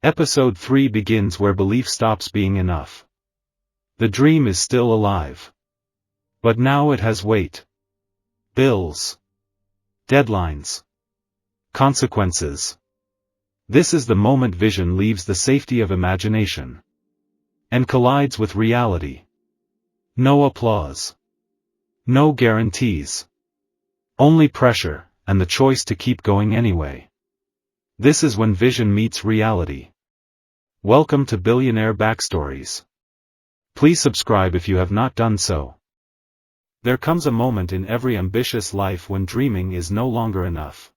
Episode 3 begins where belief stops being enough. The dream is still alive. But now it has weight. Bills. Deadlines. Consequences. This is the moment vision leaves the safety of imagination and collides with reality. No applause. No guarantees. Only pressure, and the choice to keep going anyway. This is when vision meets reality. Welcome to Billionaire Backstories. Please subscribe if you have not done so. There comes a moment in every ambitious life when dreaming is no longer enough.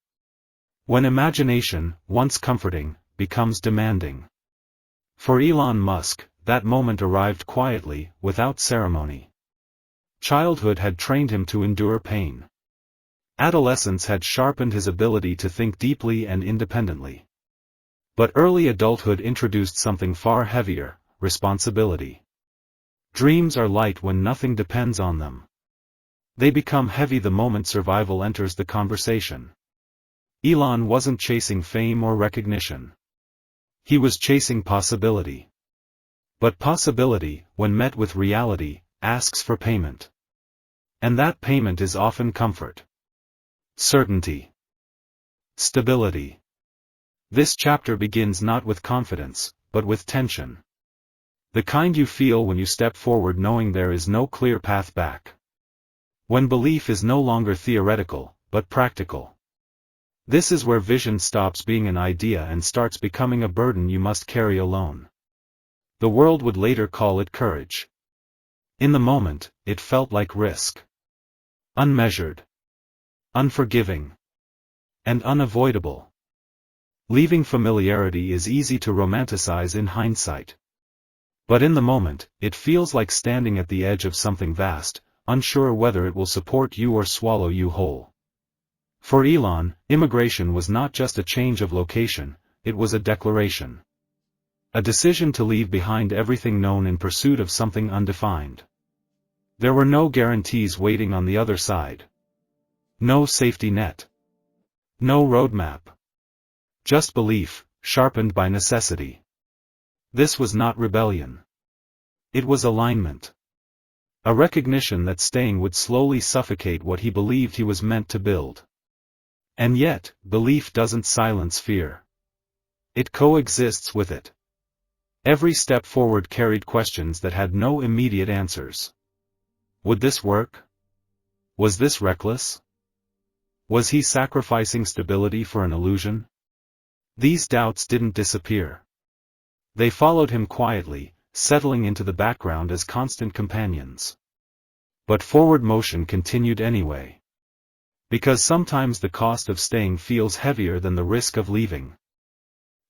When imagination, once comforting, becomes demanding. For Elon Musk, that moment arrived quietly, without ceremony. Childhood had trained him to endure pain. Adolescence had sharpened his ability to think deeply and independently. But early adulthood introduced something far heavier: responsibility. Dreams are light when nothing depends on them. They become heavy the moment survival enters the conversation. Elon wasn't chasing fame or recognition. He was chasing possibility. But possibility, when met with reality, asks for payment. And that payment is often comfort. Certainty. Stability. This chapter begins not with confidence, but with tension. The kind you feel when you step forward knowing there is no clear path back. When belief is no longer theoretical, but practical. This is where vision stops being an idea and starts becoming a burden you must carry alone. The world would later call it courage. In the moment, it felt like risk. Unmeasured. Unforgiving. And unavoidable. Leaving familiarity is easy to romanticize in hindsight. But in the moment, it feels like standing at the edge of something vast, unsure whether it will support you or swallow you whole. For Elon, immigration was not just a change of location, it was a declaration. A decision to leave behind everything known in pursuit of something undefined. There were no guarantees waiting on the other side. No safety net. No roadmap. Just belief, sharpened by necessity. This was not rebellion. It was alignment. A recognition that staying would slowly suffocate what he believed he was meant to build. And yet, belief doesn't silence fear. It coexists with it. Every step forward carried questions that had no immediate answers. Would this work? Was this reckless? Was he sacrificing stability for an illusion? These doubts didn't disappear. They followed him quietly, settling into the background as constant companions. But forward motion continued anyway. Because sometimes the cost of staying feels heavier than the risk of leaving.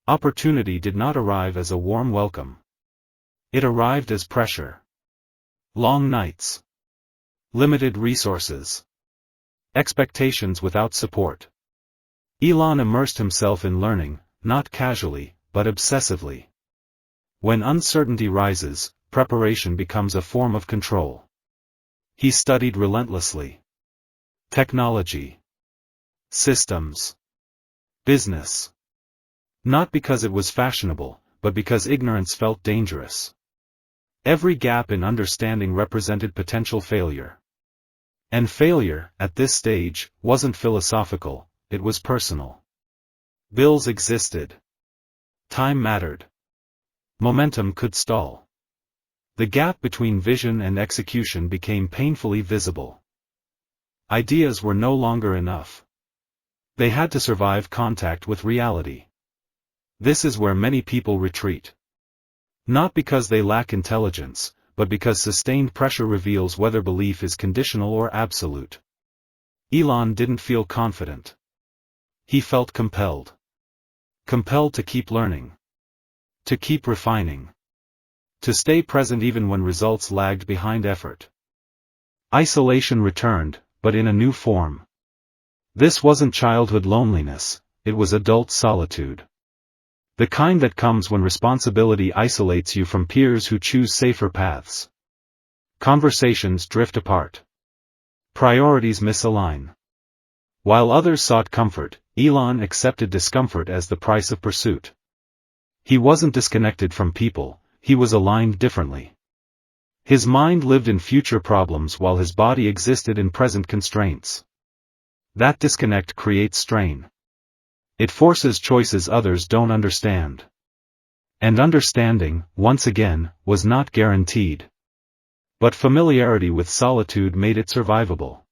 Opportunity did not arrive as a warm welcome. It arrived as pressure. Long nights. Limited resources. Expectations without support. Elon immersed himself in learning, not casually, but obsessively. When uncertainty rises, preparation becomes a form of control. He studied relentlessly. Technology. Systems. Business. Not because it was fashionable, but because ignorance felt dangerous. Every gap in understanding represented potential failure. And failure, at this stage, wasn't philosophical. It was personal. Bills existed. Time mattered. Momentum could stall. The gap between vision and execution became painfully visible. Ideas were no longer enough. They had to survive contact with reality. This is where many people retreat. Not because they lack intelligence, but because sustained pressure reveals whether belief is conditional or absolute. Elon didn't feel confident. He felt compelled. Compelled to keep learning. To keep refining. To stay present even when results lagged behind effort. Isolation returned, but in a new form. This wasn't childhood loneliness, it was adult solitude. The kind that comes when responsibility isolates you from peers who choose safer paths. Conversations drift apart. Priorities misalign. While others sought comfort, Elon accepted discomfort as the price of pursuit. He wasn't disconnected from people, he was aligned differently. His mind lived in future problems while his body existed in present constraints. That disconnect creates strain. It forces choices others don't understand. And understanding, once again, was not guaranteed. But familiarity with solitude made it survivable.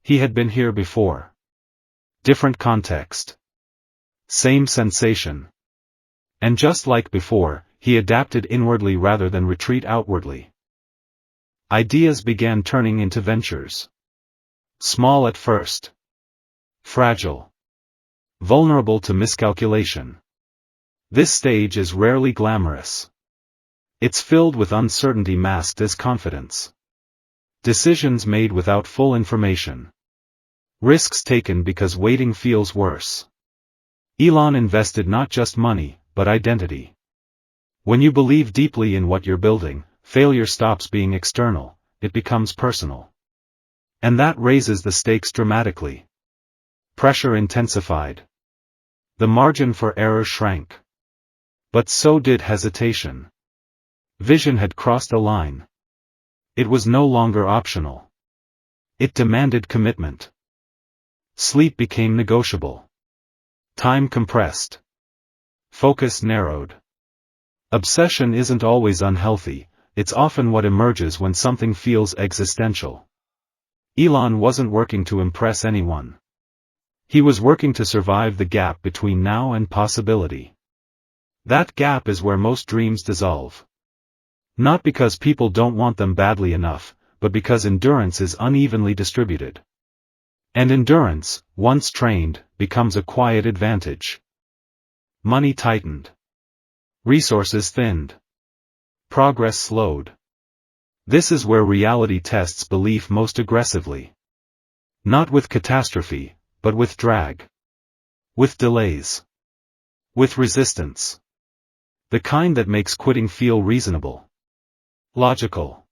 He had been here before. Different context. Same sensation. And just like before, he adapted inwardly rather than retreat outwardly. Ideas began turning into ventures. Small at first. Fragile. Vulnerable to miscalculation. This stage is rarely glamorous. It's filled with uncertainty masked as confidence. Decisions made without full information. Risks taken because waiting feels worse. Elon invested not just money, but identity. When you believe deeply in what you're building, failure stops being external, it becomes personal. And that raises the stakes dramatically. Pressure intensified. The margin for error shrank. But so did hesitation. Vision had crossed a line. It was no longer optional. It demanded commitment. Sleep became negotiable. Time compressed. Focus narrowed. Obsession isn't always unhealthy, it's often what emerges when something feels existential. Elon wasn't working to impress anyone. He was working to survive the gap between now and possibility. That gap is where most dreams dissolve. Not because people don't want them badly enough, but because endurance is unevenly distributed. And endurance, once trained, becomes a quiet advantage. Money tightened. Resources thinned. Progress slowed. This is where reality tests belief most aggressively. Not with catastrophe, but with drag. With delays. With resistance. The kind that makes quitting feel reasonable. Logical.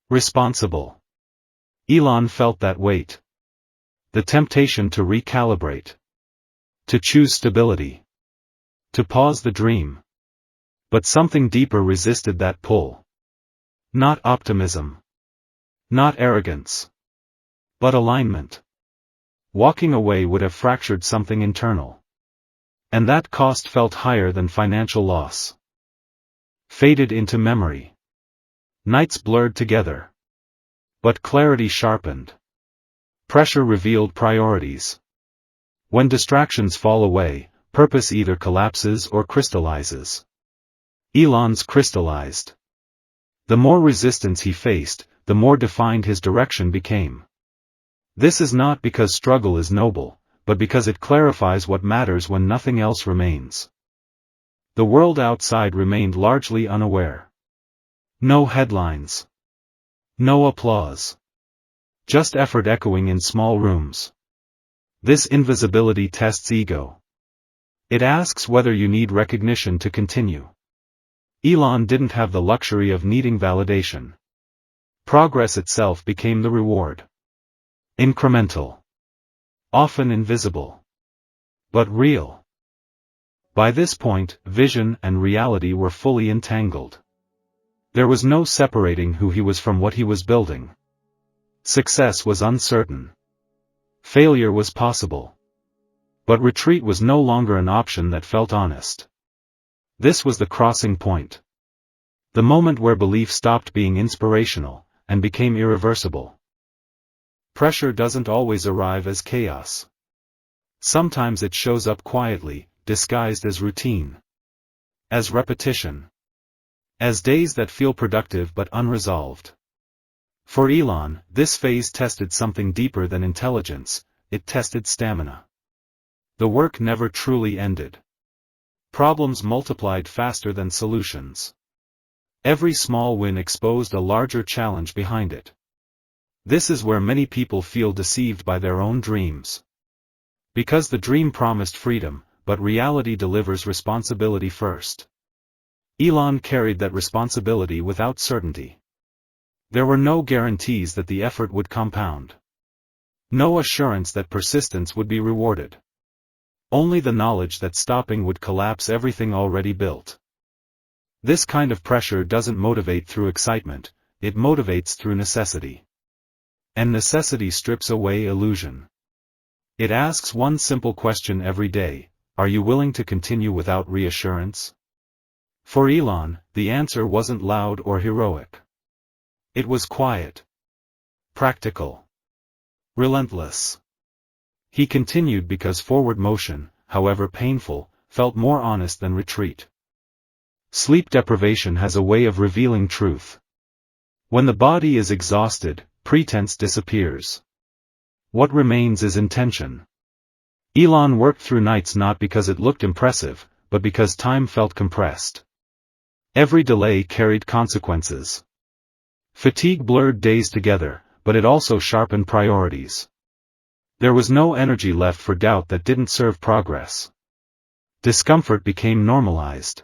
Responsible. Elon felt that weight. The temptation to recalibrate. To choose stability. To pause the dream. But something deeper resisted that pull. Not optimism. Not arrogance. But alignment. Walking away would have fractured something internal. And that cost felt higher than financial loss. Faded into memory. Nights blurred together. But clarity sharpened. Pressure revealed priorities. When distractions fall away, purpose either collapses or crystallizes. Elon's crystallized. The more resistance he faced, the more defined his direction became. This is not because struggle is noble, but because it clarifies what matters when nothing else remains. The world outside remained largely unaware. No headlines. No applause. Just effort echoing in small rooms. This invisibility tests ego. It asks whether you need recognition to continue. Elon didn't have the luxury of needing validation. Progress itself became the reward. Incremental. Often invisible. But real. By this point, vision and reality were fully entangled. There was no separating who he was from what he was building. Success was uncertain. Failure was possible. But retreat was no longer an option that felt honest. This was the crossing point. The moment where belief stopped being inspirational, and became irreversible. Pressure doesn't always arrive as chaos. Sometimes it shows up quietly, disguised as routine. As repetition. As days that feel productive but unresolved. For Elon, this phase tested something deeper than intelligence, it tested stamina. The work never truly ended. Problems multiplied faster than solutions. Every small win exposed a larger challenge behind it. This is where many people feel deceived by their own dreams. Because the dream promised freedom, but reality delivers responsibility first. Elon carried that responsibility without certainty. There were no guarantees that the effort would compound. No assurance that persistence would be rewarded. Only the knowledge that stopping would collapse everything already built. This kind of pressure doesn't motivate through excitement, it motivates through necessity. And necessity strips away illusion. It asks one simple question every day: are you willing to continue without reassurance? For Elon, the answer wasn't loud or heroic. It was quiet, practical, relentless. He continued because forward motion, however painful, felt more honest than retreat. Sleep deprivation has a way of revealing truth. When the body is exhausted, pretense disappears. What remains is intention. Elon worked through nights not because it looked impressive, but because time felt compressed. Every delay carried consequences. Fatigue blurred days together, but it also sharpened priorities. There was no energy left for doubt that didn't serve progress. Discomfort became normalized.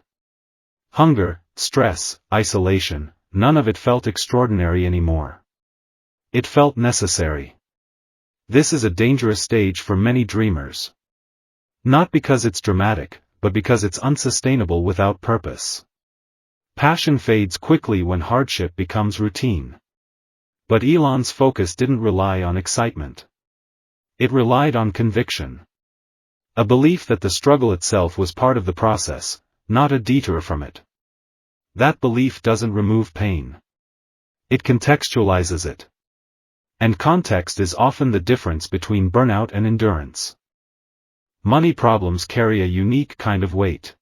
Hunger, stress, isolation, none of it felt extraordinary anymore. It felt necessary. This is a dangerous stage for many dreamers. Not because it's dramatic, but because it's unsustainable without purpose. Passion fades quickly when hardship becomes routine. But Elon's focus didn't rely on excitement. It relied on conviction. A belief that the struggle itself was part of the process, not a detour from it. That belief doesn't remove pain. It contextualizes it. And context is often the difference between burnout and endurance. Money problems carry a unique kind of weight.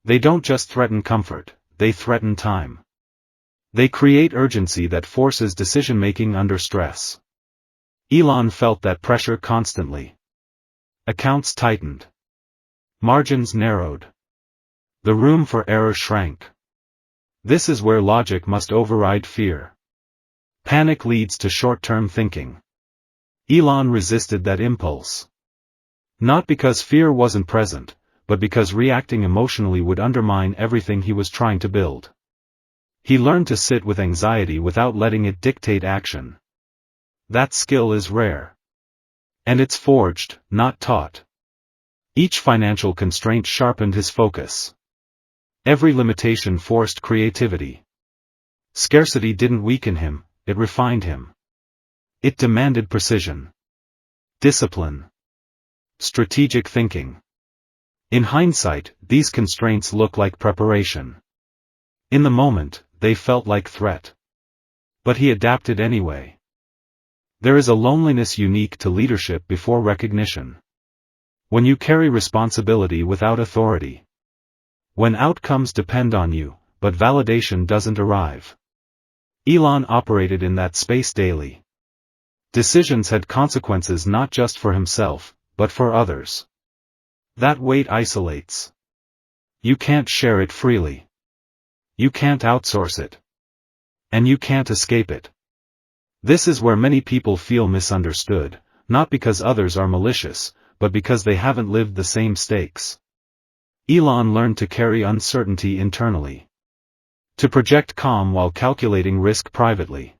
They don't just threaten comfort, they threaten time. They create urgency that forces decision-making under stress. Elon felt that pressure constantly. Accounts tightened. Margins narrowed. The room for error shrank. This is where logic must override fear. Panic leads to short-term thinking. Elon resisted that impulse. Not because fear wasn't present, but because reacting emotionally would undermine everything he was trying to build. He learned to sit with anxiety without letting it dictate action. That skill is rare. And it's forged, not taught. Each financial constraint sharpened his focus. Every limitation forced creativity. Scarcity didn't weaken him, it refined him. It demanded precision. Discipline. Strategic thinking. In hindsight, these constraints look like preparation. In the moment, they felt like threat. But he adapted anyway. There is a loneliness unique to leadership before recognition. When you carry responsibility without authority. When outcomes depend on you, but validation doesn't arrive. Elon operated in that space daily. Decisions had consequences not just for himself, but for others. That weight isolates. You can't share it freely. You can't outsource it. And you can't escape it. This is where many people feel misunderstood, not because others are malicious, but because they haven't lived the same stakes. Elon learned to carry uncertainty internally. To project calm while calculating risk privately.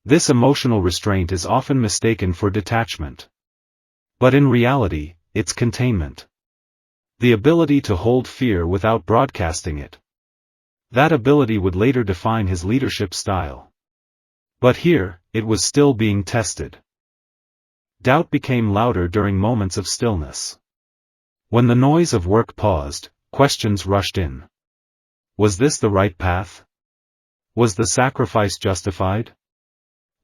This emotional restraint is often mistaken for detachment. But in reality, it's containment. The ability to hold fear without broadcasting it. That ability would later define his leadership style. But here, it was still being tested. Doubt became louder during moments of stillness. When the noise of work paused, questions rushed in. Was this the right path? Was the sacrifice justified?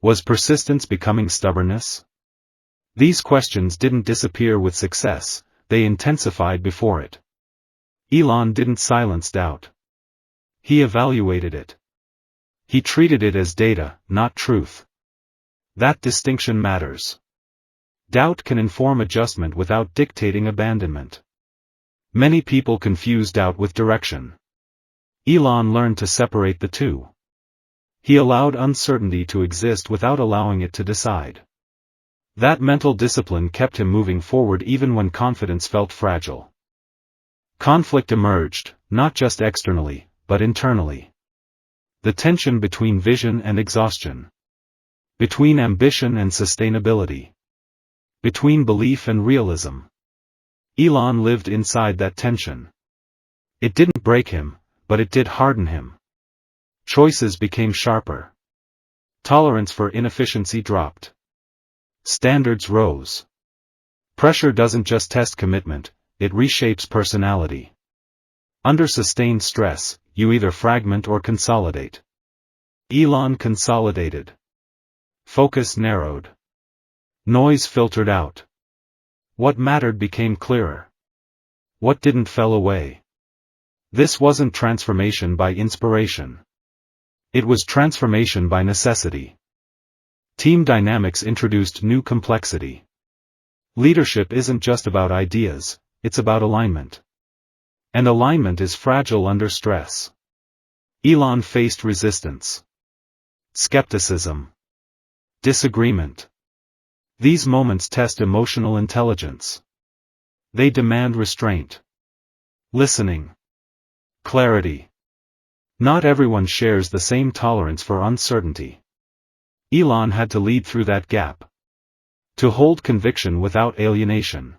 Was persistence becoming stubbornness? These questions didn't disappear with success, they intensified before it. Elon didn't silence doubt. He evaluated it. He treated it as data, not truth. That distinction matters. Doubt can inform adjustment without dictating abandonment. Many people confuse doubt with direction. Elon learned to separate the two. He allowed uncertainty to exist without allowing it to decide. That mental discipline kept him moving forward even when confidence felt fragile. Conflict emerged, not just externally, but internally. The tension between vision and exhaustion. Between ambition and sustainability. Between belief and realism. Elon lived inside that tension. It didn't break him, but it did harden him. Choices became sharper. Tolerance for inefficiency dropped. Standards rose. Pressure doesn't just test commitment, it reshapes personality. Under sustained stress, you either fragment or consolidate. Elon consolidated. Focus narrowed. Noise filtered out. What mattered became clearer. What didn't fell away. This wasn't transformation by inspiration. It was transformation by necessity. Team dynamics introduced new complexity. Leadership isn't just about ideas, it's about alignment. And alignment is fragile under stress. Elon faced resistance. Skepticism. Disagreement. These moments test emotional intelligence. They demand restraint. Listening. Clarity. Not everyone shares the same tolerance for uncertainty. Elon had to lead through that gap. To hold conviction without alienation.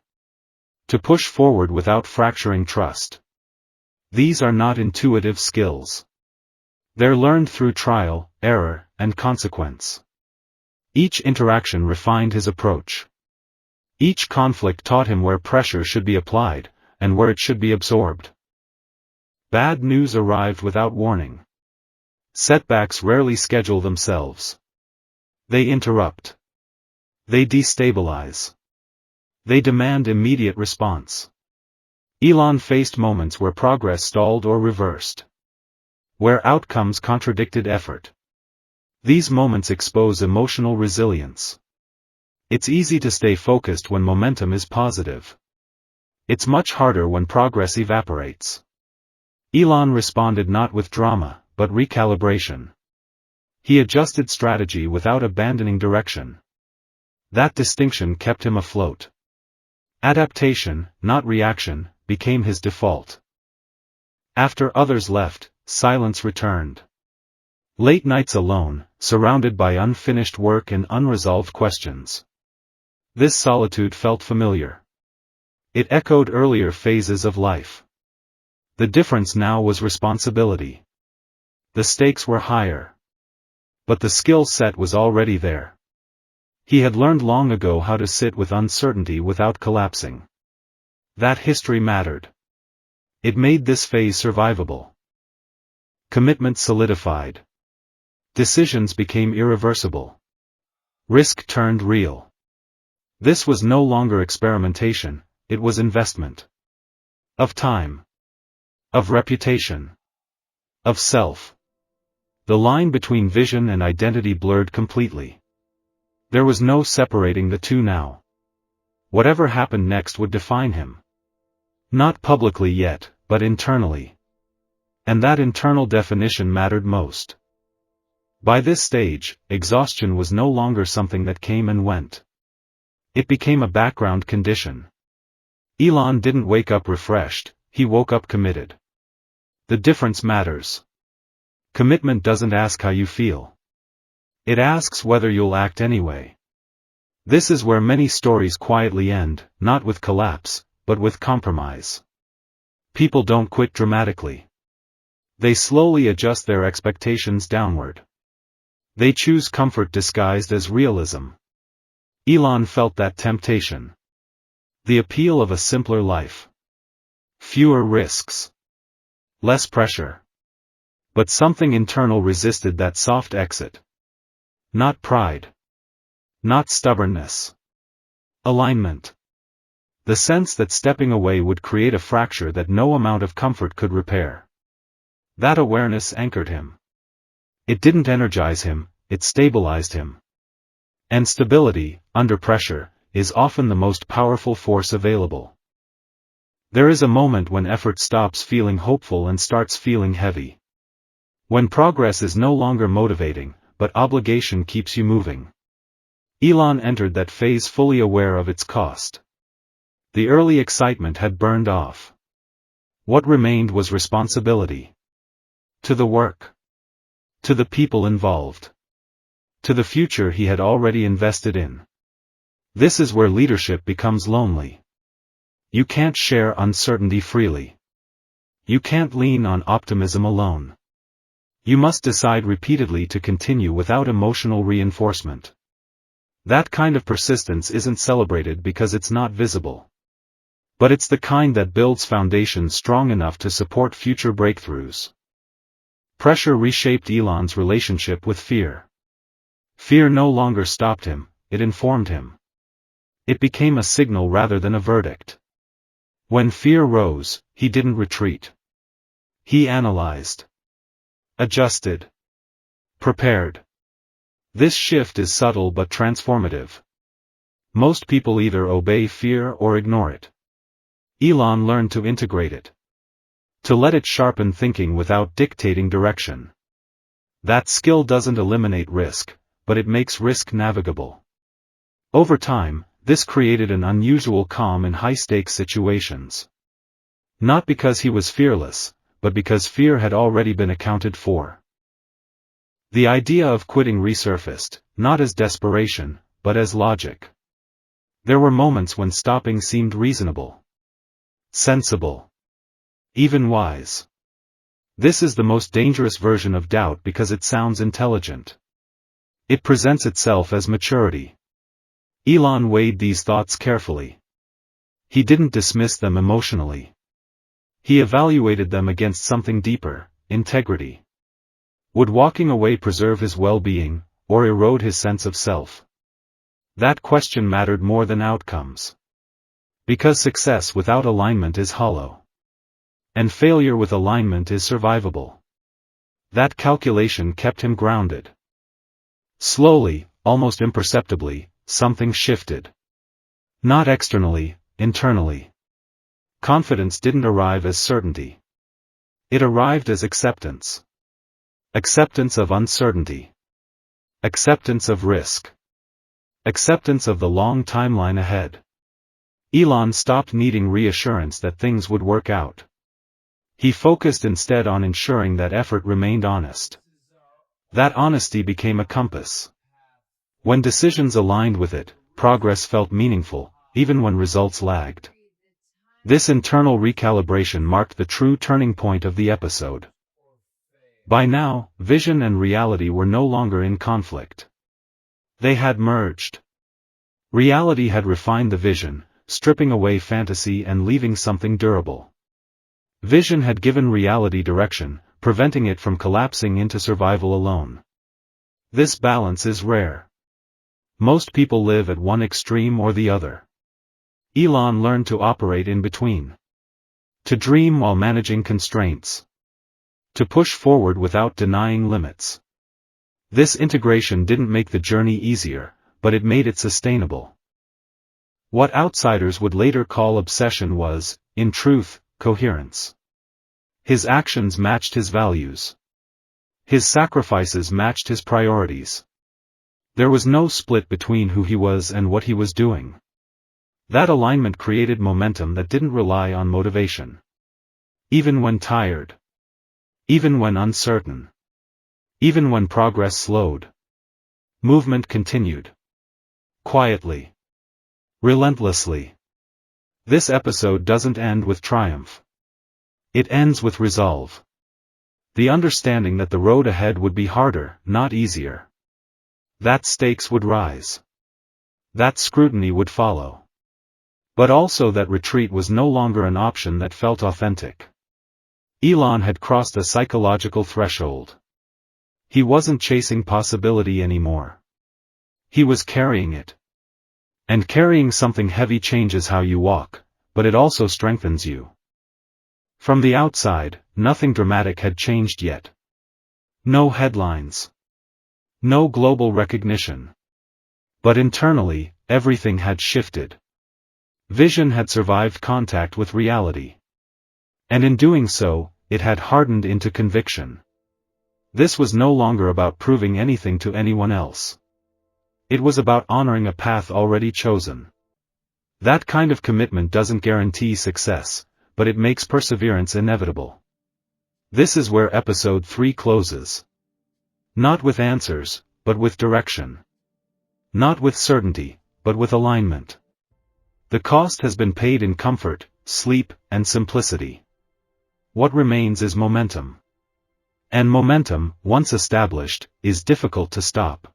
To push forward without fracturing trust. These are not intuitive skills. They're learned through trial, error, and consequence. Each interaction refined his approach. Each conflict taught him where pressure should be applied, and where it should be absorbed. Bad news arrived without warning. Setbacks rarely schedule themselves. They interrupt. They destabilize. They demand immediate response. Elon faced moments where progress stalled or reversed. Where outcomes contradicted effort. These moments expose emotional resilience. It's easy to stay focused when momentum is positive. It's much harder when progress evaporates. Elon responded not with drama, but recalibration. He adjusted strategy without abandoning direction. That distinction kept him afloat. Adaptation, not reaction, became his default. After others left, silence returned. Late nights alone, surrounded by unfinished work and unresolved questions. This solitude felt familiar. It echoed earlier phases of life. The difference now was responsibility. The stakes were higher. But the skill set was already there. He had learned long ago how to sit with uncertainty without collapsing. That history mattered. It made this phase survivable. Commitment solidified. Decisions became irreversible. Risk turned real. This was no longer experimentation, it was investment. Of time. Of reputation. Of self. The line between vision and identity blurred completely. There was no separating the two now. Whatever happened next would define him. Not publicly yet, but internally. And that internal definition mattered most. By this stage, exhaustion was no longer something that came and went. It became a background condition. Elon didn't wake up refreshed, he woke up committed. The difference matters. Commitment doesn't ask how you feel. It asks whether you'll act anyway. This is where many stories quietly end, not with collapse, but with compromise. People don't quit dramatically. They slowly adjust their expectations downward. They choose comfort disguised as realism. Elon felt that temptation. The appeal of a simpler life. Fewer risks. Less pressure. But something internal resisted that soft exit. Not pride. Not stubbornness. Alignment. The sense that stepping away would create a fracture that no amount of comfort could repair. That awareness anchored him. It didn't energize him, it stabilized him. And stability, under pressure, is often the most powerful force available. There is a moment when effort stops feeling hopeful and starts feeling heavy. When progress is no longer motivating, but obligation keeps you moving. Elon entered that phase fully aware of its cost. The early excitement had burned off. What remained was responsibility. To the work. To the people involved. To the future he had already invested in. This is where leadership becomes lonely. You can't share uncertainty freely. You can't lean on optimism alone. You must decide repeatedly to continue without emotional reinforcement. That kind of persistence isn't celebrated because it's not visible. But it's the kind that builds foundations strong enough to support future breakthroughs. Pressure reshaped Elon's relationship with fear. Fear no longer stopped him, it informed him. It became a signal rather than a verdict. When fear rose, he didn't retreat. He analyzed. Adjusted. Prepared. This shift is subtle but transformative. Most people either obey fear or ignore it. Elon learned to integrate it. To let it sharpen thinking without dictating direction. That skill doesn't eliminate risk, but it makes risk navigable. Over time, this created an unusual calm in high-stakes situations. Not because he was fearless, but because fear had already been accounted for. The idea of quitting resurfaced, not as desperation, but as logic. There were moments when stopping seemed reasonable. Sensible. Even wise. This is the most dangerous version of doubt because it sounds intelligent. It presents itself as maturity. Elon weighed these thoughts carefully. He didn't dismiss them emotionally. He evaluated them against something deeper, integrity. Would walking away preserve his well-being, or erode his sense of self? That question mattered more than outcomes. Because success without alignment is hollow. And failure with alignment is survivable. That calculation kept him grounded. Slowly, almost imperceptibly, something shifted. Not externally, internally. Confidence didn't arrive as certainty. It arrived as acceptance. Acceptance of uncertainty. Acceptance of risk. Acceptance of the long timeline ahead. Elon stopped needing reassurance that things would work out. He focused instead on ensuring that effort remained honest. That honesty became a compass. When decisions aligned with it, progress felt meaningful, even when results lagged. This internal recalibration marked the true turning point of the episode. By now, vision and reality were no longer in conflict. They had merged. Reality had refined the vision, stripping away fantasy and leaving something durable. Vision had given reality direction, preventing it from collapsing into survival alone. This balance is rare. Most people live at one extreme or the other. Elon learned to operate in between. To dream while managing constraints. To push forward without denying limits. This integration didn't make the journey easier, but it made it sustainable. What outsiders would later call obsession was, in truth, coherence. His actions matched his values. His sacrifices matched his priorities. There was no split between who he was and what he was doing. That alignment created momentum that didn't rely on motivation. Even when tired. Even when uncertain. Even when progress slowed. Movement continued. Quietly. Relentlessly. This episode doesn't end with triumph. It ends with resolve. The understanding that the road ahead would be harder, not easier. That stakes would rise. That scrutiny would follow. But also that retreat was no longer an option that felt authentic. Elon had crossed a psychological threshold. He wasn't chasing possibility anymore. He was carrying it. And carrying something heavy changes how you walk, but it also strengthens you. From the outside, nothing dramatic had changed yet. No headlines. No global recognition. But internally, everything had shifted. Vision had survived contact with reality. And in doing so, it had hardened into conviction. This was no longer about proving anything to anyone else. It was about honoring a path already chosen. That kind of commitment doesn't guarantee success, but it makes perseverance inevitable. This is where episode 3 closes. Not with answers, but with direction. Not with certainty, but with alignment. The cost has been paid in comfort, sleep, and simplicity. What remains is momentum. And momentum, once established, is difficult to stop.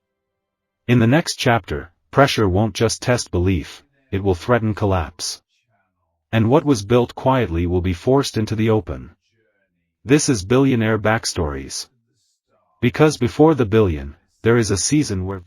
In the next chapter, pressure won't just test belief, it will threaten collapse. And what was built quietly will be forced into the open. This is Billionaire Backstories. Because before the billion, there is a season where